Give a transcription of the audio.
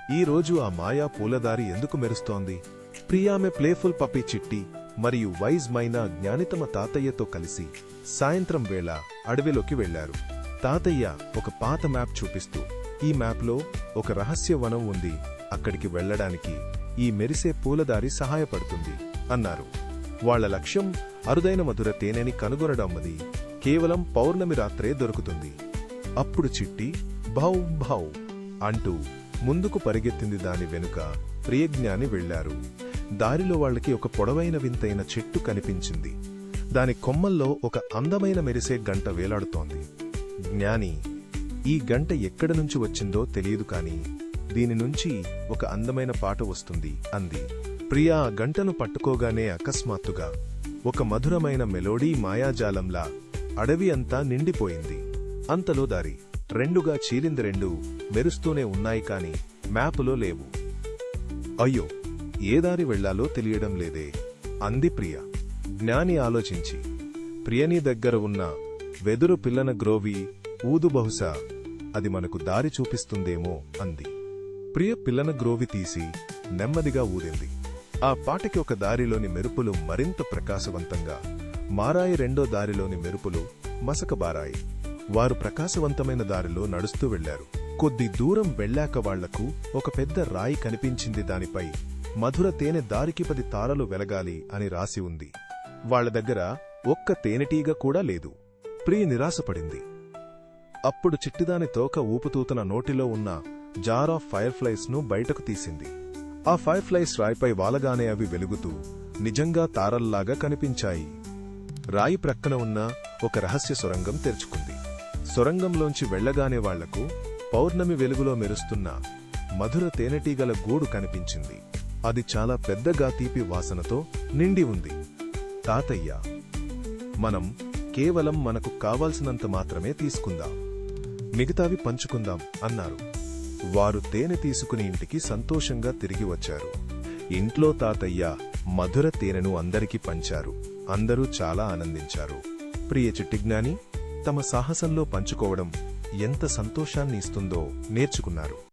ఈ రోజు ఆ మాయా పూలదారి ఎందుకు మెరుస్తోంది? ప్రియామె ప్లేఫుల్ పప్పి చిట్టి మరియు వైజ్ మైనా జ్ఞాని తమ తాతయ్యతో కలిసి సాయంత్రం వేళ అడవిలోకి వెళ్లారు. తాతయ్య ఒక పాత మ్యాప్ చూపిస్తూ, ఈ మ్యాప్లో ఒక రహస్య వనం ఉంది, అక్కడికి వెళ్లడానికి ఈ మెరిసే పూలదారి సహాయపడుతుంది అన్నారు. వాళ్ల లక్ష్యం అరుదైన మధుర తేనెని కనుగొనడమ్మది కేవలం పౌర్ణమి రాత్రే దొరుకుతుంది. అప్పుడు చిట్టి భౌ భౌ అంటూ ముందుకు పరిగెత్తింది. దాని వెనుక ప్రియజ్ఞాని వెళ్లారు. దారిలో వాళ్లకి ఒక పొడవైన వింతైన చెట్టు కనిపించింది. దాని కొమ్మల్లో ఒక అందమైన మెరిసే గంట వేలాడుతోంది. జ్ఞాని, ఈ గంట ఎక్కడి నుంచి వచ్చిందో తెలియదు, కాని దీని నుంచి ఒక అందమైన పాట వస్తుంది అంది. ప్రియా ఆ గంటను పట్టుకోగానే అకస్మాత్తుగా ఒక మధురమైన మెలోడీ మాయాజాలంలా అడవి అంతా నిండిపోయింది. అంతలో దారి రెండుగా చీలింది. రెండు మెరుస్తూనే ఉన్నాయి, కాని మ్యాపులో లేవు. అయ్యో, ఏ దారి వెళ్లాలో తెలియడం లేదే అంది ప్రియ. జ్ఞాని ఆలోచించి, ప్రియని దగ్గర ఉన్న వెదురు పిల్లన గ్రోవి ఊదు, బహుశా అది మనకు దారి చూపిస్తుందేమో అంది. ప్రియ పిల్లన గ్రోవి తీసి నెమ్మదిగా ఊదింది. ఆ పాటకి ఒక దారిలోని మెరుపులు మరింత ప్రకాశవంతంగా మారాయి. రెండో దారిలోని మెరుపులు మసకబారాయి. వారు ప్రకాశవంతమైన దారిలో నడుస్తూ వెళ్లారు. కొద్ది దూరం వెళ్లాక వాళ్లకు ఒక పెద్ద రాయి కనిపించింది. దానిపై మధుర తేనె దారికి 10 తారలు వెలగాలి అని రాసి ఉంది. వాళ్ల దగ్గర ఒక్క తేనెటీగ కూడా లేదు. ప్రియ నిరాశపడింది. అప్పుడు చిట్టిదాని తోక ఊపుతూ తన నోటిలో ఉన్న జార్ ఆఫ్ ఫైర్ఫ్లైస్ ను బయటకు తీసింది. ఆ ఫైర్ఫ్లైస్ రాయిపై వాలగానే అవి వెలుగుతూ నిజంగా తారల్లాగా కనిపించాయి. రాయి ప్రక్కన ఉన్న ఒక రహస్య సొరంగం తెరుచుకుంది. సొరంగంలోంచి వెళ్లగానే వాళ్లకు పౌర్ణమి వెలుగులో మెరుస్తున్న మధుర తేనెటీగల గూడు కనిపించింది. అది చాలా పెద్దగా తీపి వాసనతో నిండి ఉంది. తాతయ్య, మనం కేవలం మనకు కావాల్సినంత మాత్రమే తీసుకుందాం, మిగతావి పంచుకుందాం అన్నారు. వారు తేనె తీసుకుని ఇంటికి సంతోషంగా తిరిగి వచ్చారు. ఇంట్లో తాతయ్య మధుర తేనెను అందరికీ పంచారు. అందరూ చాలా ఆనందించారు. ప్రియ చిట్టిజ్ఞాని తమ సాహసంలో పంచుకోవడం ఎంత సంతోషాన్ని ఇస్తుందో నేర్చుకున్నారు.